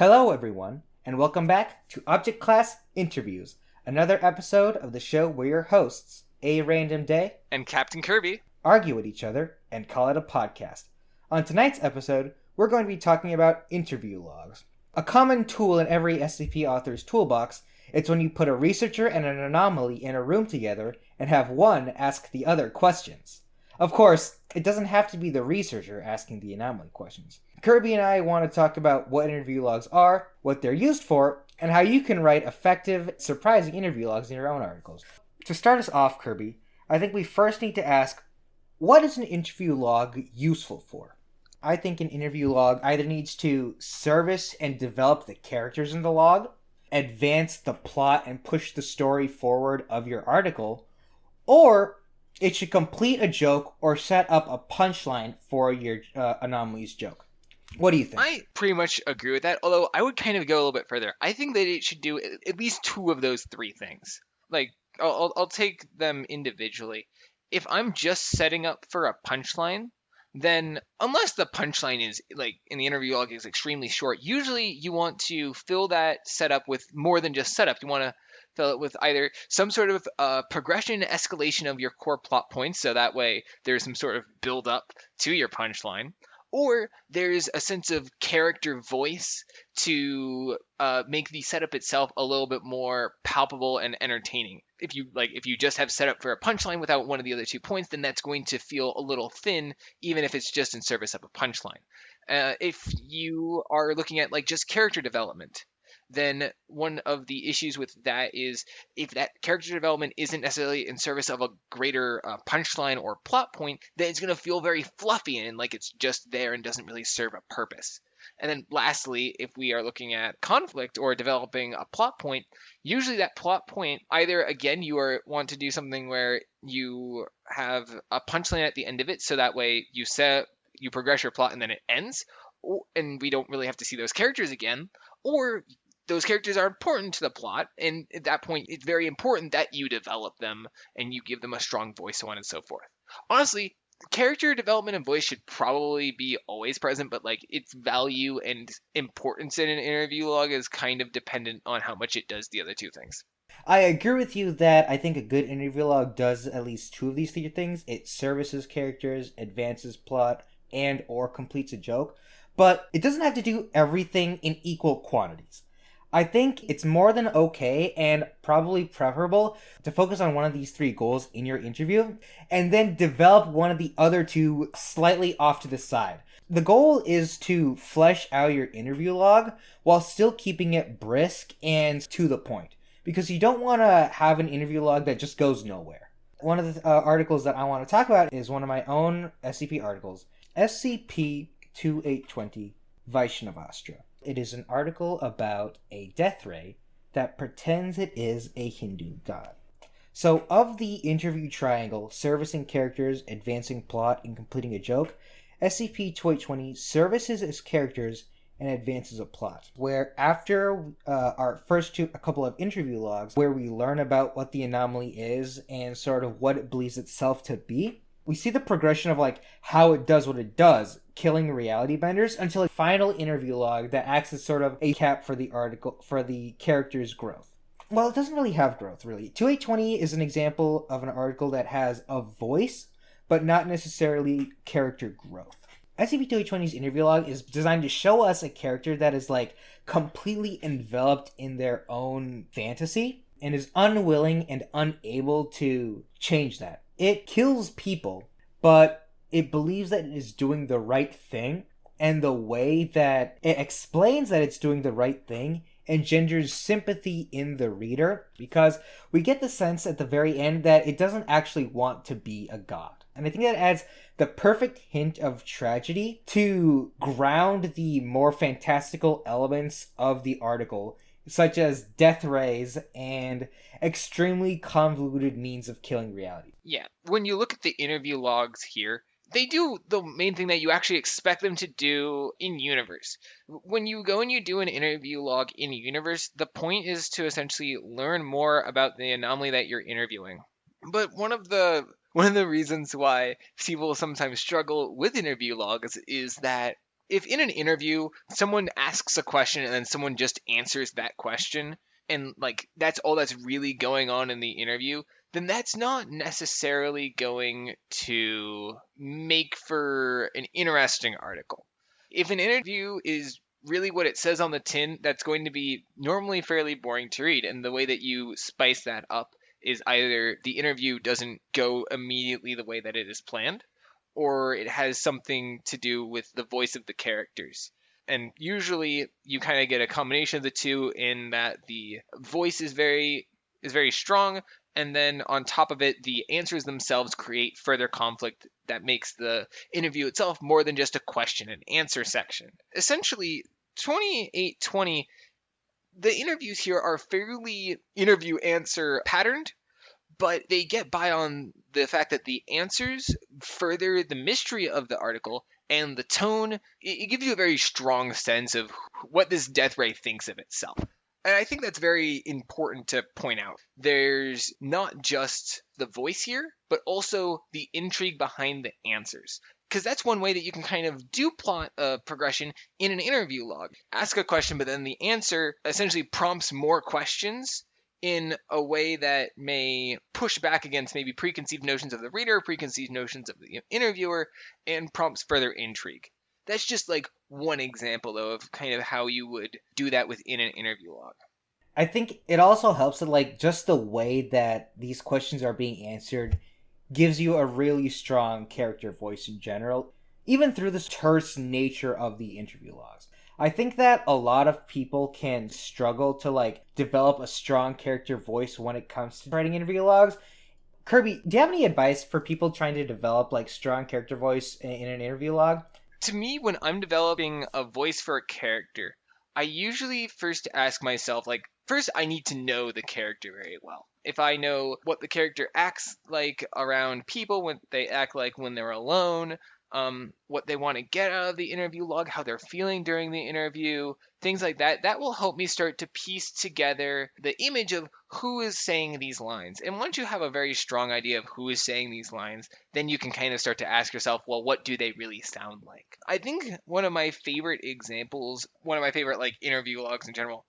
Hello, everyone, and welcome back to Object Class Interviews, another episode of the show where your hosts, A Random Day and Captain Kirby, argue with each other and call it a podcast. On tonight's episode, we're going to be talking about interview logs. A common tool in every SCP author's toolbox, it's when you put a researcher and an anomaly in a room together and have one ask the other questions. Of course, it doesn't have to be the researcher asking the anomaly questions. Kirby and I want to talk about what interview logs are, what they're used for, and how you can write effective, surprising interview logs in your own articles. To start us off, Kirby, I think we first need to ask, what is an interview log useful for? I think an interview log either needs to service and develop the characters in the log, advance the plot and push the story forward of your article, or it should complete a joke or set up a punchline for your anomalies joke. What do you think? I pretty much agree with that, although I would kind of go a little bit further. I think that it should do at least two of those three things. Like, I'll take them individually. If I'm just setting up for a punchline, then unless the punchline is, like, in the interview log is extremely short, usually you want to fill that setup with more than just setup. You want to fill it with either some sort of progression, escalation of your core plot points, so that way there's some sort of build up to your punchline, or there's a sense of character voice to make the setup itself a little bit more palpable and entertaining. If you just have set up for a punchline without one of the other 2 points, then that's going to feel a little thin, even if it's just in service of a punchline. If you are looking at just character development, then one of the issues with that is if that character development isn't necessarily in service of a greater punchline or plot point, then it's going to feel very fluffy and like it's just there and doesn't really serve a purpose. And then lastly, if we are looking at conflict or developing a plot point, usually that plot point, either again, want to do something where you have a punchline at the end of it, so that way you progress your plot and then it ends, and we don't really have to see those characters again, or those characters are important to the plot, and at that point, it's very important that you develop them and you give them a strong voice, so on and so forth. Honestly, character development and voice should probably be always present, but its value and importance in an interview log is kind of dependent on how much it does the other two things. I agree with you that I think a good interview log does at least two of these three things. It services characters, advances plot, and or completes a joke, but it doesn't have to do everything in equal quantities. I think it's more than okay and probably preferable to focus on one of these three goals in your interview and then develop one of the other two slightly off to the side. The goal is to flesh out your interview log while still keeping it brisk and to the point, because you don't want to have an interview log that just goes nowhere. One of the articles that I want to talk about is one of my own SCP articles, SCP-2820 Vaishnavastra. It is an article about a death ray that pretends it is a Hindu god. So, of the interview triangle, servicing characters, advancing plot, and completing a joke, SCP-2820 services its characters and advances a plot. Where after our first a couple of interview logs, where we learn about what the anomaly is and sort of what it believes itself to be, we see the progression of how it does what it does, killing reality benders, until a final interview log that acts as sort of a cap for the article, for the character's growth. Well, it doesn't really have growth, really. 2820 is an example of an article that has a voice, but not necessarily character growth. SCP-2820's interview log is designed to show us a character that is completely enveloped in their own fantasy and is unwilling and unable to change that. It kills people, but it believes that it is doing the right thing, and the way that it explains that it's doing the right thing engenders sympathy in the reader, because we get the sense at the very end that it doesn't actually want to be a god. And I think that adds the perfect hint of tragedy to ground the more fantastical elements of the article, such as death rays and extremely convoluted means of killing reality. Yeah, when you look at the interview logs here, they do the main thing that you actually expect them to do in universe. When you go and you do an interview log in universe, the point is to essentially learn more about the anomaly that you're interviewing. But one of the reasons why people sometimes struggle with interview logs is that If in an interview someone asks a question and then someone just answers that question, and like that's all that's really going on in the interview, then that's not necessarily going to make for an interesting article. If an interview is really what it says on the tin, that's going to be normally fairly boring to read. And the way that you spice that up is either the interview doesn't go immediately the way that it is planned, or it has something to do with the voice of the characters. And usually you kind of get a combination of the two in that the voice is very strong, and then on top of it the answers themselves create further conflict that makes the interview itself more than just a question and answer section. Essentially, 2820, the interviews here are fairly interview answer patterned, but they get by on the fact that the answers further the mystery of the article, and the tone, it gives you a very strong sense of what this death ray thinks of itself. And I think that's very important to point out. There's not just the voice here, but also the intrigue behind the answers. Because that's one way that you can kind of do plot a progression in an interview log. Ask a question, but then the answer essentially prompts more questions in a way that may push back against maybe preconceived notions of the reader, preconceived notions of the interviewer, and prompts further intrigue. That's just like one example, though, of kind of how you would do that within an interview log. I think it also helps that, like, just the way that these questions are being answered gives you a really strong character voice in general, even through the terse nature of the interview logs. I think that a lot of people can struggle to, like, develop a strong character voice when it comes to writing interview logs. Kirby, do you have any advice for people trying to develop, like, strong character voice in an interview log? To me, when I'm developing a voice for a character, I usually first ask myself, like, first I need to know the character very well. If I know what the character acts like around people, what they act like when they're alone, what they want to get out of the interview log, how they're feeling during the interview, things like that, that will help me start to piece together the image of who is saying these lines. And once you have a very strong idea of who is saying these lines, then you can kind of start to ask yourself, well, what do they really sound like? I think one of my favorite examples, one of my favorite like interview logs in general,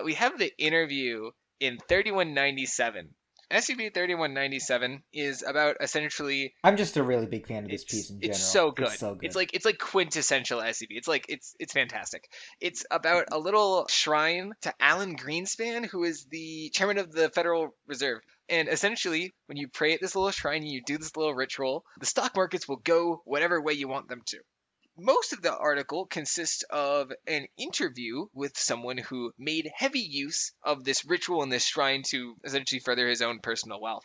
we have the interview in 3197. SCP-3197 is about essentially, I'm just a really big fan of this piece in general. it's so good. It's so good. It's like quintessential SCP. It's fantastic. It's about a little shrine to Alan Greenspan, who is the chairman of the Federal Reserve. And essentially, when you pray at this little shrine and you do this little ritual, the stock markets will go whatever way you want them to. Most of the article consists of an interview with someone who made heavy use of this ritual and this shrine to essentially further his own personal wealth.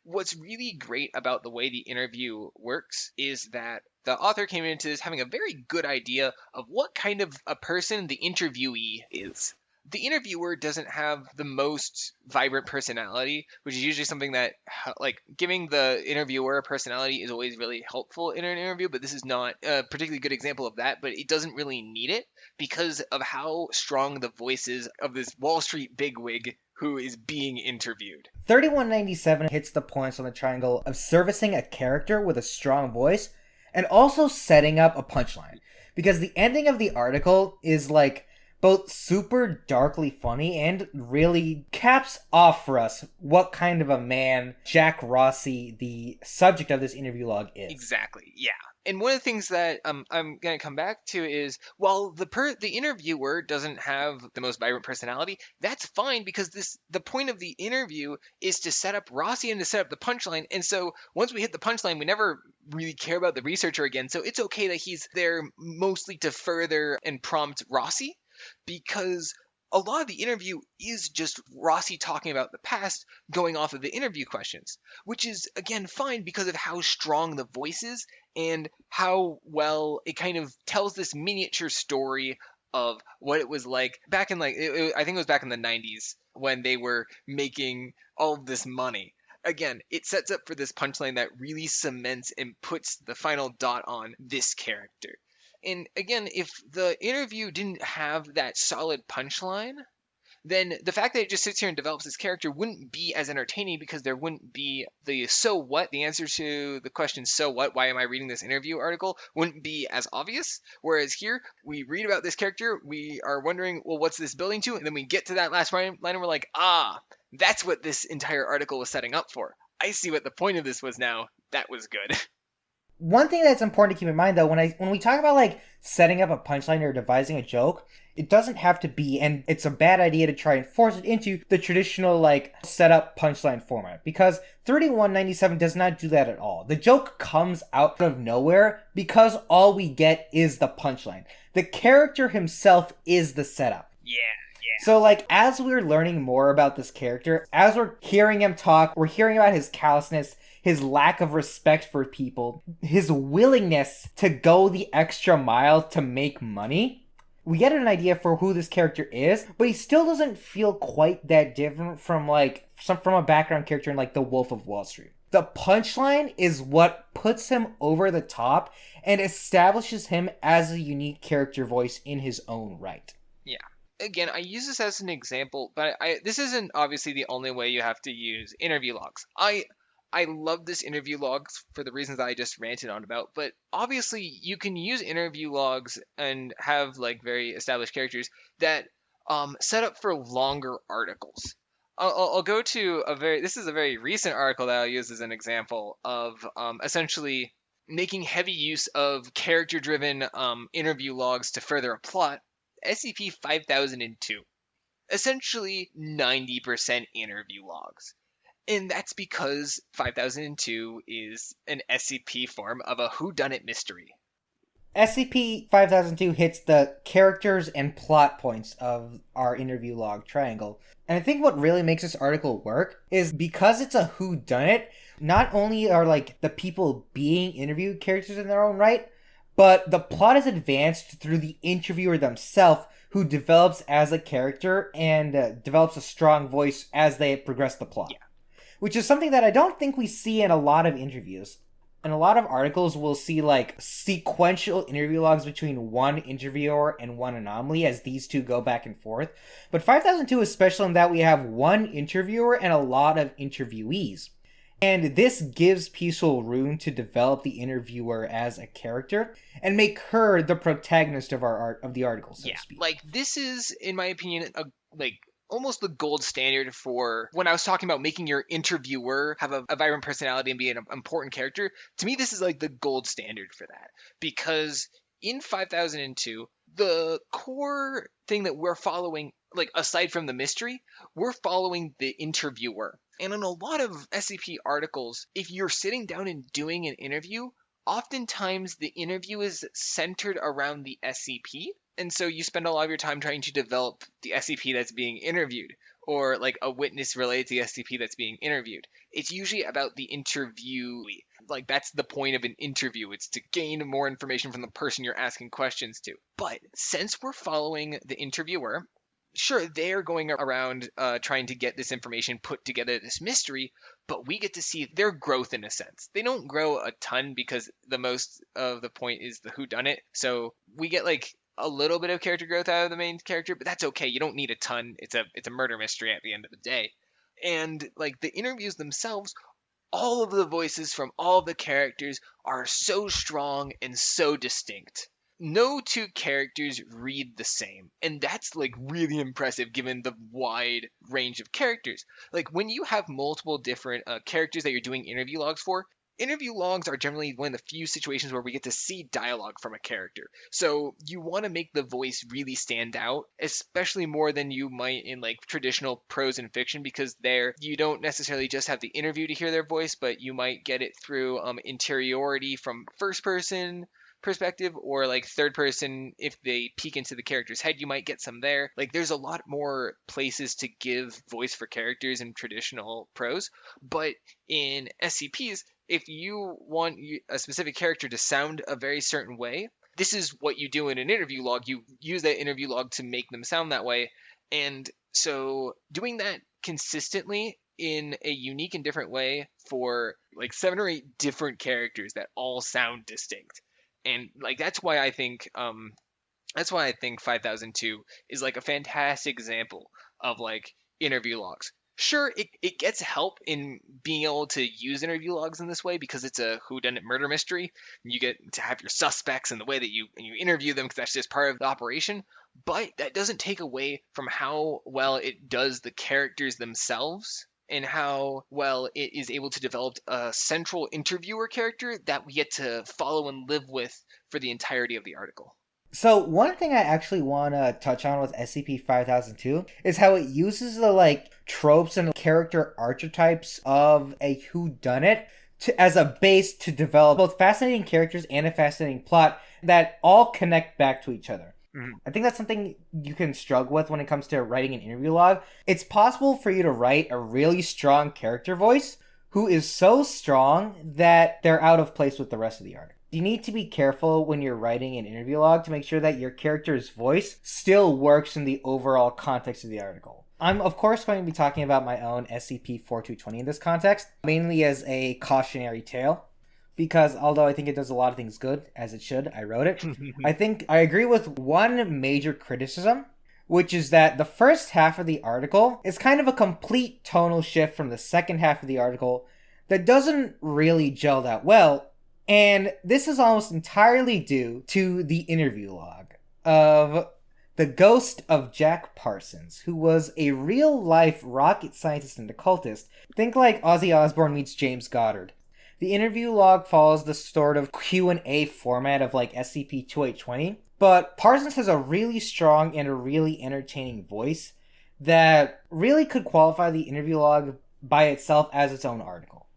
What's really great about the way the interview works is that the author came into this having a very good idea of what kind of a person the interviewee is. The interviewer doesn't have the most vibrant personality, which is usually something that, like, giving the interviewer a personality is always really helpful in an interview, but this is not a particularly good example of that, but it doesn't really need it because of how strong the voice is of this Wall Street bigwig who is being interviewed. 3197 hits the points on the triangle of servicing a character with a strong voice and also setting up a punchline. Because the ending of the article is, like, both super darkly funny and really caps off for us what kind of a man Jack Rossi, the subject of this interview log, is. Exactly, yeah. And one of the things that I'm going to come back to is, while the interviewer doesn't have the most vibrant personality, that's fine because the point of the interview is to set up Rossi and to set up the punchline. And so once we hit the punchline, we never really care about the researcher again. So it's okay that he's there mostly to further and prompt Rossi, because a lot of the interview is just Rossi talking about the past, going off of the interview questions, which is, again, fine because of how strong the voice is and how well it kind of tells this miniature story of what it was like back in, like, I think it was back in the 90s when they were making all of this money. Again, it sets up for this punchline that really cements and puts the final dot on this character. And again, if the interview didn't have that solid punchline, then the fact that it just sits here and develops this character wouldn't be as entertaining because there wouldn't be the so what, the answer to the question, so what, why am I reading this interview article, wouldn't be as obvious. Whereas here, we read about this character, we are wondering, well, what's this building to? And then we get to that last line and we're like, ah, that's what this entire article was setting up for. I see what the point of this was now. That was good. One thing that's important to keep in mind, though, when we talk about like setting up a punchline or devising a joke, it doesn't have to be, and it's a bad idea to try and force it into the traditional like setup punchline format, because 3197 does not do that at all. The joke comes out of nowhere because all we get is the punchline. The character himself is the setup. Yeah. So, like, as we're learning more about this character, as we're hearing him talk, we're hearing about his callousness, his lack of respect for people, his willingness to go the extra mile to make money. We get an idea for who this character is, but he still doesn't feel quite that different from from a background character in like The Wolf of Wall Street. The punchline is what puts him over the top and establishes him as a unique character voice in his own right. Yeah. Again, I use this as an example, but this isn't obviously the only way you have to use interview logs. I love this interview logs for the reasons I just ranted on about, but obviously you can use interview logs and have like very established characters that set up for longer articles. I'll go to this is a very recent article that I'll use as an example of essentially making heavy use of character-driven interview logs to further a plot. SCP-5002. Essentially 90% interview logs. And that's because 5002 is an SCP form of a whodunit mystery. SCP-5002 hits the characters and plot points of our interview log triangle. And I think what really makes this article work is because it's a whodunit, not only are like the people being interviewed characters in their own right, but the plot is advanced through the interviewer themselves, who develops as a character and develops a strong voice as they progress the plot. Yeah. Which is something that I don't think we see in a lot of interviews. In a lot of articles, we'll see like sequential interview logs between one interviewer and one anomaly as these two go back and forth. But 5002 is special in that we have one interviewer and a lot of interviewees. And this gives Peaceful room to develop the interviewer as a character and make her the protagonist of the article, so to speak. Like this is, in my opinion, almost the gold standard for when I was talking about making your interviewer have a vibrant personality and be an important character. To me, this is like the gold standard for that, because in 5002, the core thing that we're following, like aside from the mystery, we're following the interviewer. And in a lot of SCP articles, if you're sitting down and doing an interview, oftentimes the interview is centered around the SCP. And so you spend a lot of your time trying to develop the SCP that's being interviewed, or like a witness related to the SCP that's being interviewed. It's usually about the interviewee. Like that's the point of an interview. It's to gain more information from the person you're asking questions to. But since we're following the interviewer, sure, they're going around trying to get this information, put together this mystery, but we get to see their growth in a sense. They don't grow a ton because the most of the point is the whodunit. So we get like a little bit of character growth out of the main character, but that's okay. You don't need a ton. It's a murder mystery at the end of the day. And like the interviews themselves, all of the voices from all of the characters are so strong and so distinct. No two characters read the same, and that's like really impressive given the wide range of characters. Like when you have multiple different characters that you're doing interview logs for, interview logs are generally one of the few situations where we get to see dialogue from a character. So you want to make the voice really stand out, especially more than you might in like traditional prose and fiction, because there you don't necessarily just have the interview to hear their voice, but you might get it through interiority from first person perspective, or like third person. If they peek into the character's head, you might get some there. Like there's a lot more places to give voice for characters in traditional prose, but in SCPs, if you want a specific character to sound a very certain way, this is what you do in an interview log. You use that interview log to make them sound that way. And so doing that consistently in a unique and different way for like 7 or 8 different characters that all sound distinct. And like that's why I think That's why I think 5002 is like a fantastic example of like interview logs. Sure, it gets help in being able to use interview logs in this way because it's a whodunit murder mystery. You get to have your suspects and the way that you interview them because that's just part of the operation. But that doesn't take away from how well it does the characters themselves and how well it is able to develop a central interviewer character that we get to follow and live with for the entirety of the article. So one thing I actually want to touch on with SCP-5002 is how it uses the like tropes and character archetypes of a whodunit as a base to develop both fascinating characters and a fascinating plot that all connect back to each other. Mm-hmm. I think that's something you can struggle with when it comes to writing an interview log. It's possible for you to write a really strong character voice who is so strong that they're out of place with the rest of the article. You need to be careful when you're writing an interview log to make sure that your character's voice still works in the overall context of the article. I'm, of course, going to be talking about my own SCP-4220 in this context, mainly as a cautionary tale, because although I think it does a lot of things good, as it should, I wrote it, I think I agree with one major criticism, which is that the first half of the article is kind of a complete tonal shift from the second half of the article that doesn't really gel that well. And this is almost entirely due to the interview log of the ghost of Jack Parsons, who was a real-life rocket scientist and occultist. Think like Ozzy Osbourne meets James Goddard. The interview log follows the sort of Q&A format of like SCP-2820, but Parsons has a really strong and a really entertaining voice that really could qualify the interview log by itself as its own article.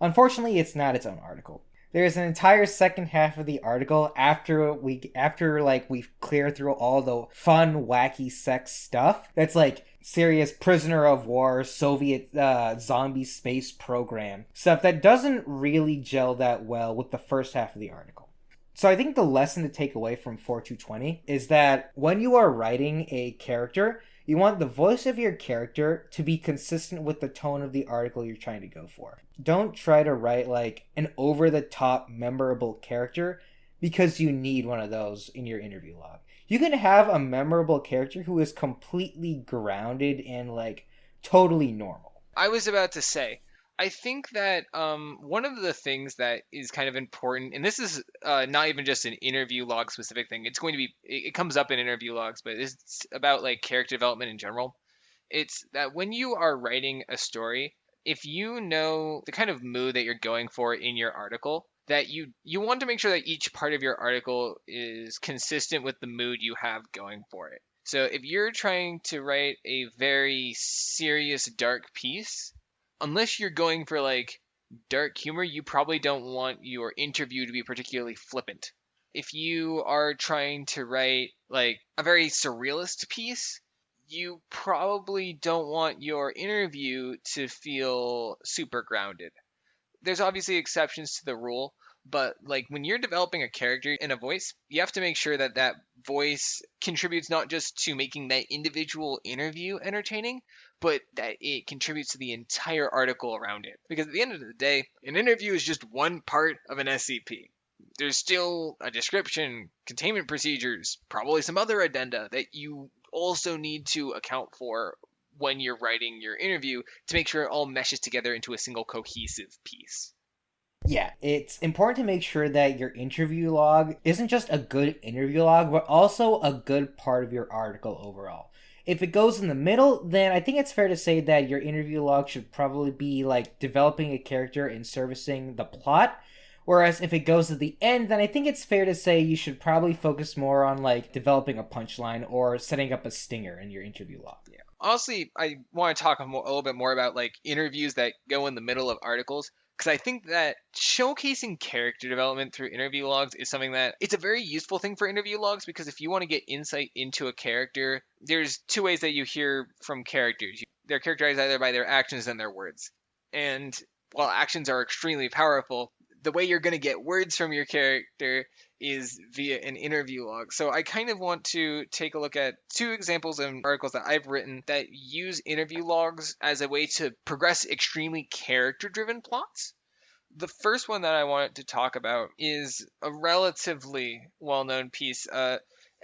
Unfortunately, it's not its own article. There's an entire second half of the article after we clear through all the fun, wacky sex stuff. That's like serious prisoner of war, Soviet zombie space program stuff that doesn't really gel that well with the first half of the article. So I think the lesson to take away from 4220 is that when you are writing a character, you want the voice of your character to be consistent with the tone of the article you're trying to go for. Don't try to write like an over-the-top memorable character because you need one of those in your interview log. You can have a memorable character who is completely grounded and like totally normal. I was about to say, I think that one of the things that is kind of important, and this is not even just an interview log specific thing. It's going to be, it comes up in interview logs, but it's about like character development in general. It's that when you are writing a story, if you know the kind of mood that you're going for in your article, that you want to make sure that each part of your article is consistent with the mood you have going for it. So if you're trying to write a very serious dark piece, unless you're going for like dark humor, you probably don't want your interview to be particularly flippant. If you are trying to write like a very surrealist piece, you probably don't want your interview to feel super grounded. There's obviously exceptions to the rule, but like when you're developing a character and a voice, you have to make sure that that voice contributes not just to making that individual interview entertaining, but that it contributes to the entire article around it. Because at the end of the day, an interview is just one part of an SCP. There's still a description, containment procedures, probably some other addenda that you also need to account for when you're writing your interview to make sure it all meshes together into a single cohesive piece. Yeah, it's important to make sure that your interview log isn't just a good interview log, but also a good part of your article overall. If it goes in the middle, then I think it's fair to say that your interview log should probably be like developing a character and servicing the plot. Whereas if it goes at the end, then I think it's fair to say you should probably focus more on like developing a punchline or setting up a stinger in your interview log. Yeah. Honestly, I want to talk a little bit more about like interviews that go in the middle of articles because I think that showcasing character development through interview logs is something that it's a very useful thing for interview logs because if you want to get insight into a character, there's two ways that you hear from characters. They're characterized either by their actions and their words. And while actions are extremely powerful, the way you're going to get words from your character is via an interview log. So I kind of want to take a look at two examples of articles that I've written that use interview logs as a way to progress extremely character-driven plots. The first one that I wanted to talk about is a relatively well-known piece.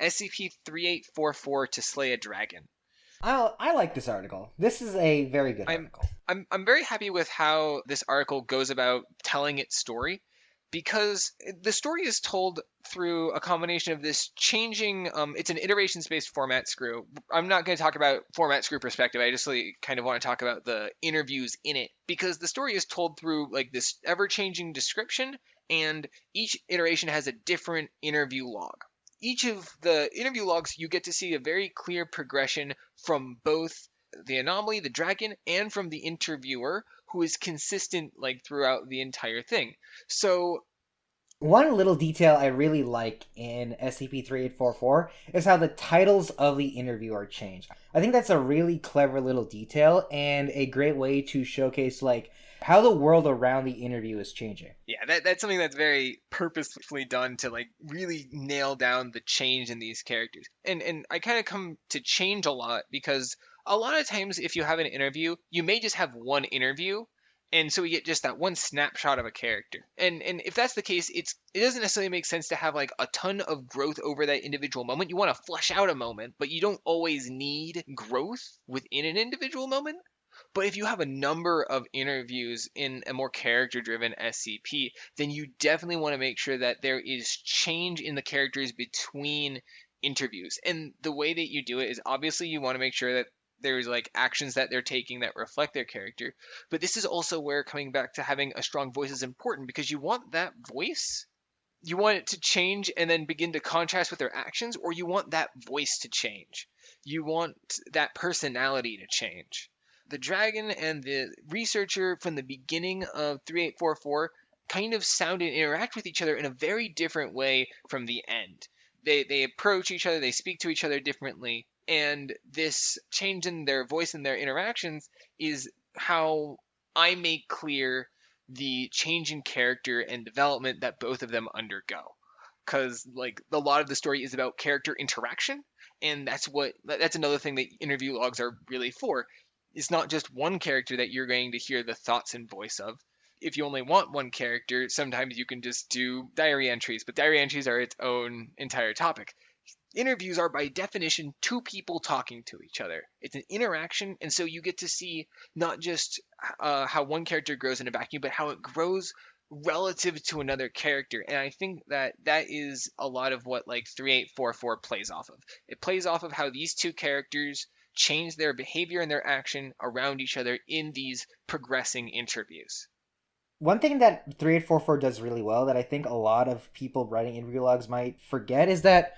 SCP-3844 to slay a dragon. I like this article. This is a very good I'm article. I'm very happy with how this article goes about telling its story, because the story is told through a combination of this changing. It's an iterations based format screw. I'm not going to talk about format screw perspective. I just like, kind of want to talk about the interviews in it, because the story is told through like this ever changing description, and each iteration has a different interview log. Each of the interview logs, you get to see a very clear progression from both the anomaly, the dragon, and from the interviewer, who is consistent like throughout the entire thing. So One little detail I really like in SCP-3844 is how the titles of the interview are changed. I think that's a really clever little detail and a great way to showcase like how the world around the interview is changing. yeah, that's something that's very purposefully done to like really nail down the change in these characters. And I kind of come to change a lot because a lot of times if you have an interview, you may just have one interview, and so we get just that one snapshot of a character. And if that's the case, it doesn't necessarily make sense to have like a ton of growth over that individual moment. You want to flesh out a moment, but you don't always need growth within an individual moment. But if you have a number of interviews in a more character driven SCP, then you definitely want to make sure that there is change in the characters between interviews. And the way that you do it is obviously you want to make sure that there's like actions that they're taking that reflect their character. But this is also where coming back to having a strong voice is important, because you want that voice, you want it to change and then begin to contrast with their actions, or you want that voice to change. You want that personality to change. The dragon and the researcher from the beginning of 3844 kind of sound and interact with each other in a very different way from the end. They approach each other, they speak to each other differently, and this change in their voice and their interactions is how I make clear the change in character and development that both of them undergo. Because like a lot of the story is about character interaction, and that's another thing that interview logs are really for. It's not just one character that you're going to hear the thoughts and voice of. If you only want one character, sometimes you can just do diary entries, but diary entries are its own entire topic. Interviews are by definition two people talking to each other. It's an interaction, and so you get to see not just how one character grows in a vacuum, but how it grows relative to another character. And I think that that is a lot of what like 3844 plays off of. It plays off of how these two characters change their behavior and their action around each other in these progressing interviews. One thing that 3844 does really well that I think a lot of people writing interview logs might forget is that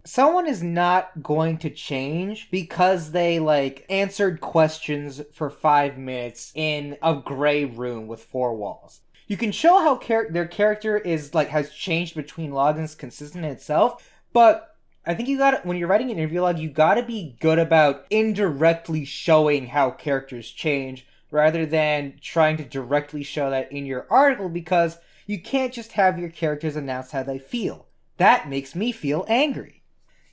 someone is not going to change because they like answered questions for 5 minutes in a gray room with four walls. You can show how their character is like has changed between logs and is consistent in itself, but I think you got when you're writing an interview log, you got to be good about indirectly showing how characters change rather than trying to directly show that in your article, because you can't just have your characters announce how they feel. That makes me feel angry.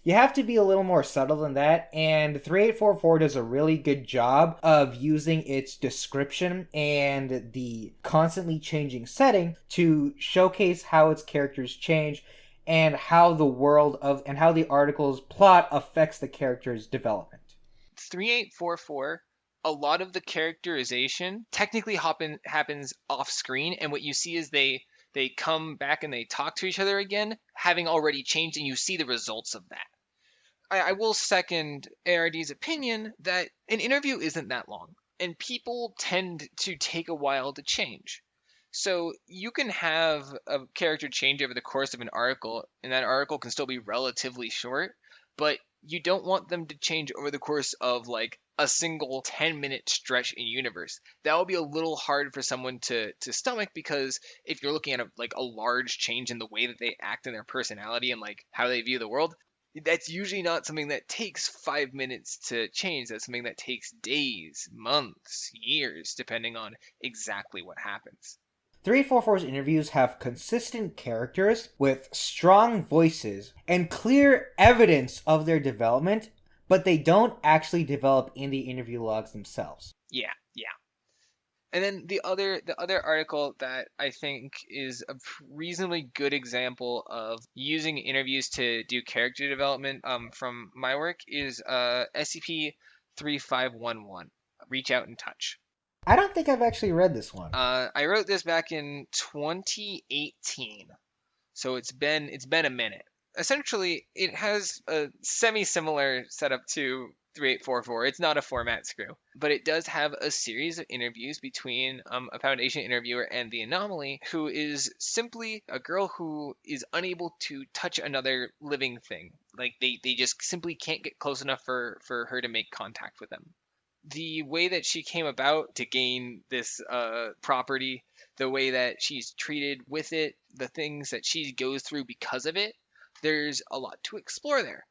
You have to be a little more subtle than that, and 3844 does a really good job of using its description and the constantly changing setting to showcase how its characters change and how the world of and how the article's plot affects the character's development. 3844, a lot of the characterization technically happens off screen, and what you see is they come back and they talk to each other again, having already changed, and you see the results of that. I will second ARD's opinion that an interview isn't that long, and people tend to take a while to change. So you can have a character change over the course of an article, and that article can still be relatively short, but you don't want them to change over the course of like a single 10-minute stretch in universe. That will be a little hard for someone to stomach, because if you're looking at like a large change in the way that they act in their personality and like how they view the world, that's usually not something that takes 5 minutes to change. That's something that takes days, months, years, depending on exactly what happens. 344's interviews have consistent characters with strong voices and clear evidence of their development, but they don't actually develop in the interview logs themselves. Yeah, yeah. And then the other article that I think is a reasonably good example of using interviews to do character development from my work is SCP 3511. Reach out and touch. I don't think I've actually read this one. I wrote this back in 2018, so it's been a minute. Essentially, it has a semi-similar setup to 3844. It's not a format screw, but it does have a series of interviews between a Foundation interviewer and the anomaly, who is simply a girl who is unable to touch another living thing. Like they just simply can't get close enough for her to make contact with them. The way that she came about to gain this property, the way that she's treated with it, the things that she goes through because of it, there's a lot to explore there.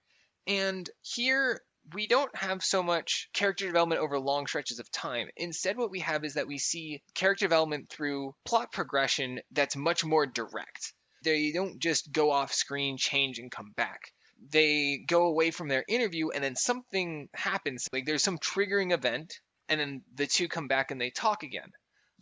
And here, we don't have so much character development over long stretches of time. Instead, what we have is that we see character development through plot progression that's much more direct. They don't just go off screen, change, and come back. They go away from their interview and then something happens. Like there's some triggering event, and then the two come back and they talk again.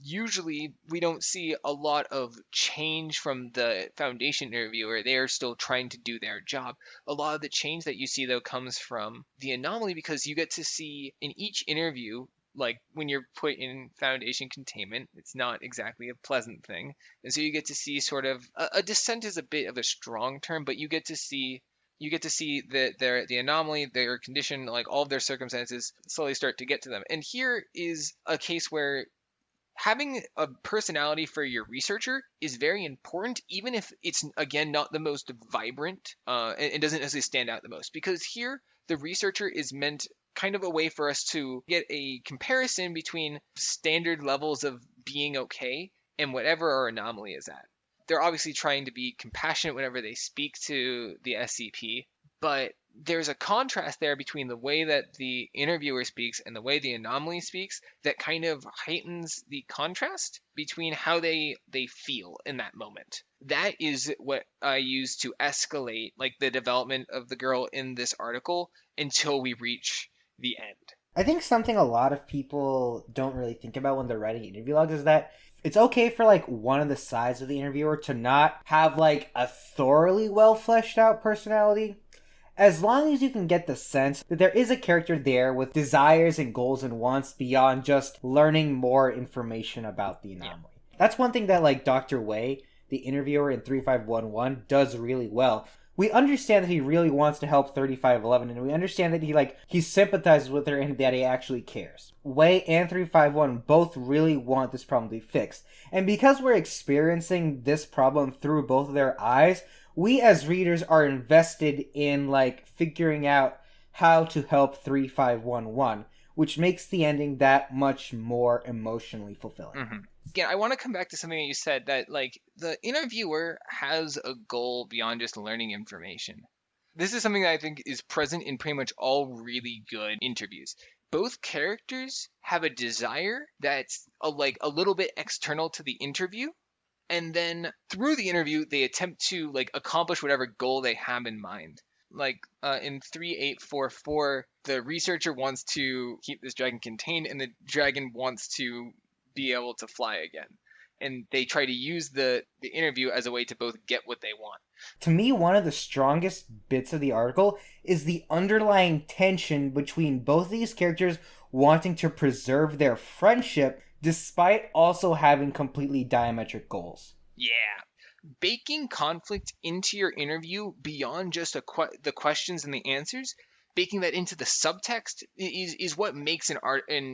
Usually, we don't see a lot of change from the Foundation interviewer. They are still trying to do their job. A lot of the change that you see, though, comes from the anomaly, because you get to see in each interview, like when you're put in Foundation containment, it's not exactly a pleasant thing. And so you get to see sort of a descent is a bit of a strong term, but you get to see the anomaly, their condition, like all of their circumstances slowly start to get to them. And here is a case where having a personality for your researcher is very important, even if it's, again, not the most vibrant, and it doesn't necessarily stand out the most. Because here, the researcher is meant kind of a way for us to get a comparison between standard levels of being okay and whatever our anomaly is at. They're obviously trying to be compassionate whenever they speak to the SCP, but there's a contrast there between the way that the interviewer speaks and the way the anomaly speaks that kind of heightens the contrast between how they feel in that moment. That is what I use to escalate like the development of the girl in this article until we reach the end. I think something a lot of people don't really think about when they're writing interview logs is that it's okay for like one of the sides of the interviewer to not have like a thoroughly well fleshed out personality, as long as you can get the sense that there is a character there with desires and goals and wants beyond just learning more information about the anomaly. That's one thing that like Dr. Wei, the interviewer in 3511, does really well. We understand that he really wants to help 3511, and we understand that he sympathizes with her and that he actually cares. Wei and 351 both really want this problem to be fixed. And because we're experiencing this problem through both of their eyes, we as readers are invested in like figuring out how to help 3511, which makes the ending that much more emotionally fulfilling. Mm-hmm. Again, I want to come back to something that you said, that like the interviewer has a goal beyond just learning information. This is something that I think is present in pretty much all really good interviews. Both characters have a desire that's like a little bit external to the interview, and then through the interview they attempt to like accomplish whatever goal they have in mind. Like in 3844, the researcher wants to keep this dragon contained, and the dragon wants to be able to fly again. And they try to use the interview as a way to both get what they want. To me, one of the strongest bits of the article is the underlying tension between both these characters wanting to preserve their friendship despite also having completely diametric goals. Yeah. Baking conflict into your interview beyond just the questions and the answers, baking that into the subtext is what makes an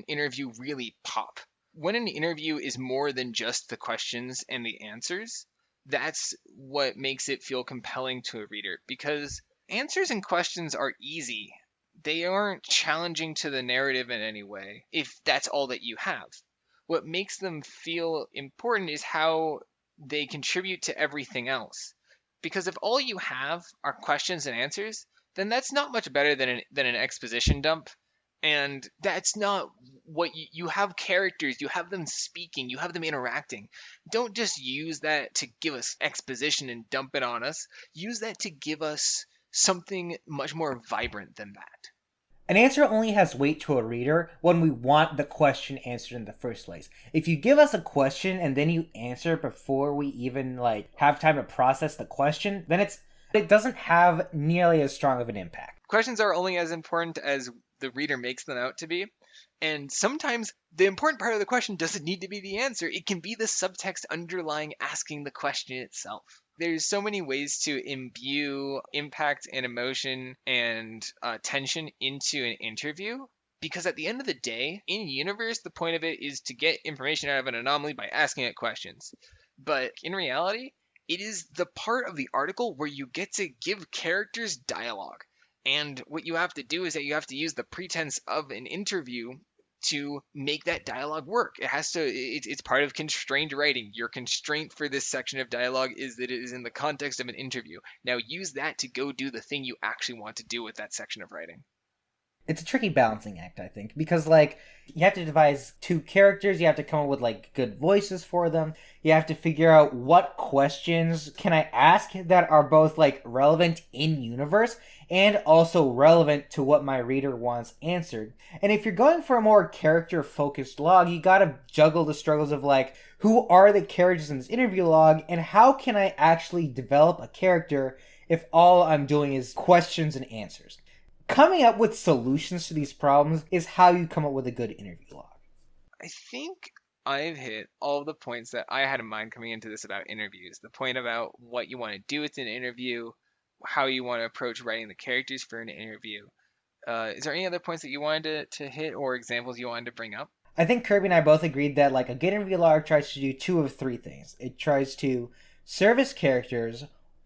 interview really pop. When an interview is more than just the questions and the answers, that's what makes it feel compelling to a reader, because answers and questions are easy. They aren't challenging to the narrative in any way, if that's all that you have. What makes them feel important is how they contribute to everything else. Because if all you have are questions and answers, then that's not much better than an exposition dump. And that's not what you have. Characters, you have them speaking, you have them interacting. Don't just use that to give us exposition and dump it on us. Use that to give us something much more vibrant than that. An answer only has weight to a reader when we want the question answered in the first place. If you give us a question and then you answer before we even have time to process the question, then it doesn't have nearly as strong of an impact. Questions are only as important as the reader makes them out to be. And sometimes the important part of the question doesn't need to be the answer. It can be the subtext underlying asking the question itself. There's so many ways to imbue impact and emotion and tension into an interview. Because at the end of the day, in universe, the point of it is to get information out of an anomaly by asking it questions. But in reality, it is the part of the article where you get to give characters dialogue. And what you have to do is that you have to use the pretense of an interview to make that dialogue work. It's part of constrained writing. Your constraint for this section of dialogue is that it is in the context of an interview. Now use that to go do the thing you actually want to do with that section of writing. It's a tricky balancing act, I think, because you have to devise two characters, you have to come up with good voices for them, you have to figure out what questions can I ask that are both relevant in universe and also relevant to what my reader wants answered. And if you're going for a more character focused log, you gotta juggle the struggles of who are the characters in this interview log and how can I actually develop a character if all I'm doing is questions and answers. Coming up with solutions to these problems is how you come up with a good interview log. I think I've hit all the points that I had in mind coming into this about interviews. The point about what you want to do with an interview, how you want to approach writing the characters for an interview. Is there any other points that you wanted to hit or examples you wanted to bring up? I think Kirby and I both agreed that a good interview log tries to do two of three things. It tries to service characters,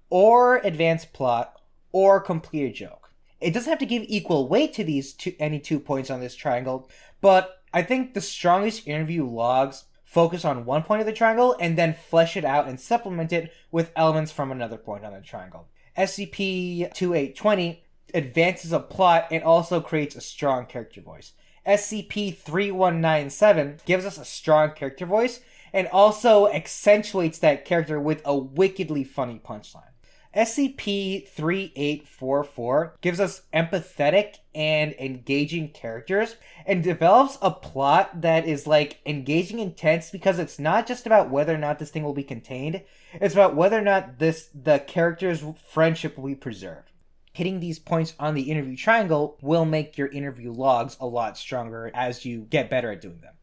or advance plot, or complete a joke. It doesn't have to give equal weight to any 2 points on this triangle, but I think the strongest interview logs focus on one point of the triangle and then flesh it out and supplement it with elements from another point on the triangle. SCP-2820 advances a plot and also creates a strong character voice. SCP-3197 gives us a strong character voice and also accentuates that character with a wickedly funny punchline. SCP-3844 gives us empathetic and engaging characters and develops a plot that is engaging and tense because it's not just about whether or not this thing will be contained, it's about whether or not the character's friendship will be preserved. Hitting these points on the interview triangle will make your interview logs a lot stronger as you get better at doing them.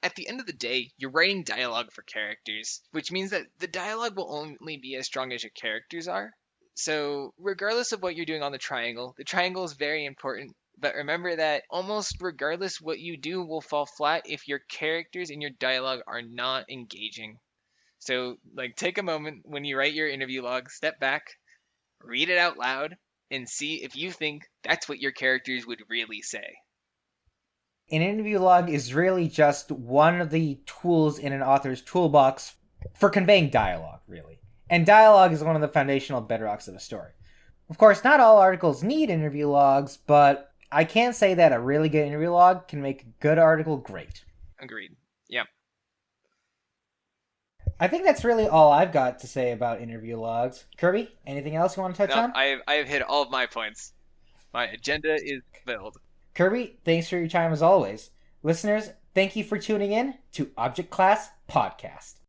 At the end of the day, you're writing dialogue for characters, which means that the dialogue will only be as strong as your characters are. So, regardless of what you're doing on the triangle is very important, but remember that almost regardless what you do will fall flat if your characters and your dialogue are not engaging. So, take a moment when you write your interview log, step back, read it out loud, and see if you think that's what your characters would really say. An interview log is really just one of the tools in an author's toolbox for conveying dialogue, really. And dialogue is one of the foundational bedrocks of a story. Of course, not all articles need interview logs, but I can say that a really good interview log can make a good article great. Agreed. Yeah. I think that's really all I've got to say about interview logs. Kirby, anything else you want to touch on? I've hit all of my points. My agenda is filled. Kirby, thanks for your time as always. Listeners, thank you for tuning in to Object Class Podcast.